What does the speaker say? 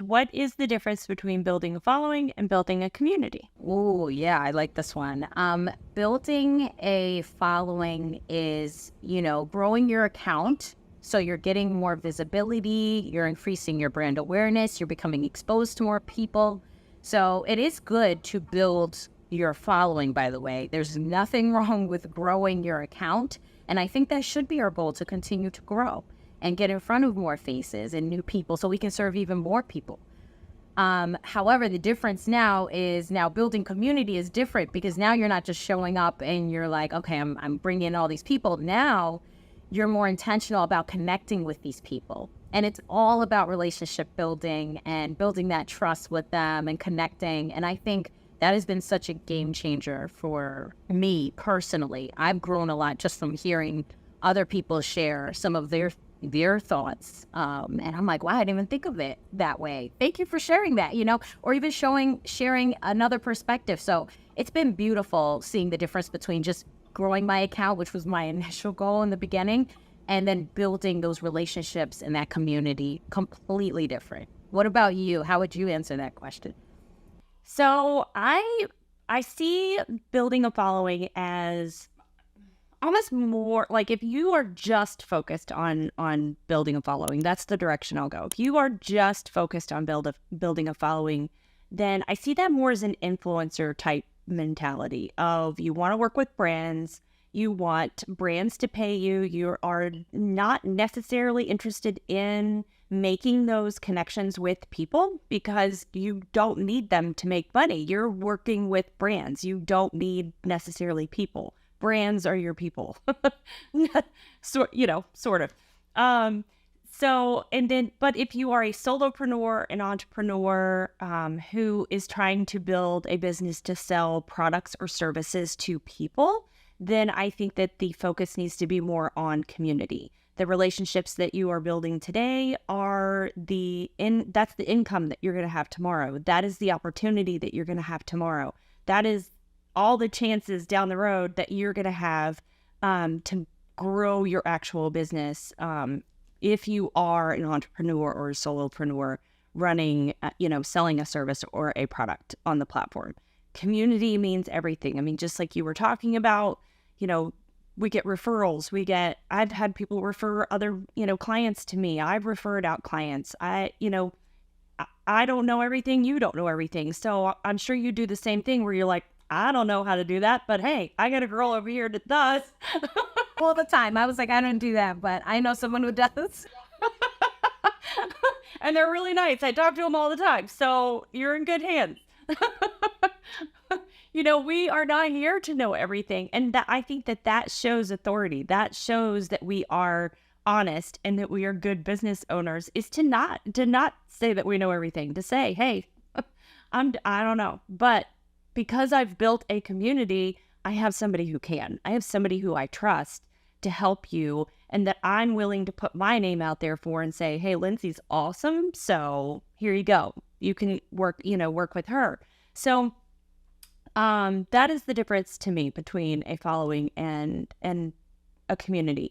what is the difference between building a following and building a community? Oh, yeah, I like this one. Building a following is, growing your account. So you're getting more visibility, you're increasing your brand awareness, you're becoming exposed to more people. So it is good to build your following, by the way. There's nothing wrong with growing your account. And I think that should be our goal, to continue to grow and get in front of more faces and new people so we can serve even more people. However, the difference now is building community is different, because now you're not just showing up and you're like, okay, I'm bringing in all these people. Now you're more intentional about connecting with these people. And it's all about relationship building and building that trust with them and connecting. And I think that has been such a game changer for me personally. I've grown a lot just from hearing other people share some of their thoughts. And I'm like, wow, I didn't even think of it that way. Thank you for sharing that, or even sharing another perspective. So it's been beautiful seeing the difference between just growing my account, which was my initial goal in the beginning, and then building those relationships in that community. Completely different. What about you? How would you answer that question? So I see building a following as almost more like, if you are just focused on building a following, that's the direction I'll go. If you are just focused on building a following, then I see that more as an influencer type mentality of, you want to work with brands, you want brands to pay you, you are not necessarily interested in making those connections with people because you don't need them to make money. You're working with brands. You don't need necessarily people. Brands are your people. Sort of. But if you are a solopreneur, an entrepreneur who is trying to build a business to sell products or services to people, then I think that the focus needs to be more on community. The relationships that you are building today are that's the income that you're going to have tomorrow. That is the opportunity that you're going to have tomorrow. That is all the chances down the road that you're going to have to grow your actual business if you are an entrepreneur or a solopreneur running, selling a service or a product on the platform. Community means everything. I mean, just like you were talking about, we get referrals. I've had people refer other, clients to me. I've referred out clients. I don't know everything. You don't know everything. So I'm sure you do the same thing where you're like, I don't know how to do that, but hey, I got a girl over here that does. All the time. I was like, I don't do that, but I know someone who does. And they're really nice. I talk to them all the time. So you're in good hands. We are not here to know everything. And I think that shows authority. That shows that we are honest and that we are good business owners, is to not say that we know everything, to say, hey, I don't know. But because I've built a community, I have somebody who can. I have somebody who I trust to help you, and that I'm willing to put my name out there for and say, hey, Lindsay's awesome. So here you go. You can work with her. So that is the difference to me between a following and a community.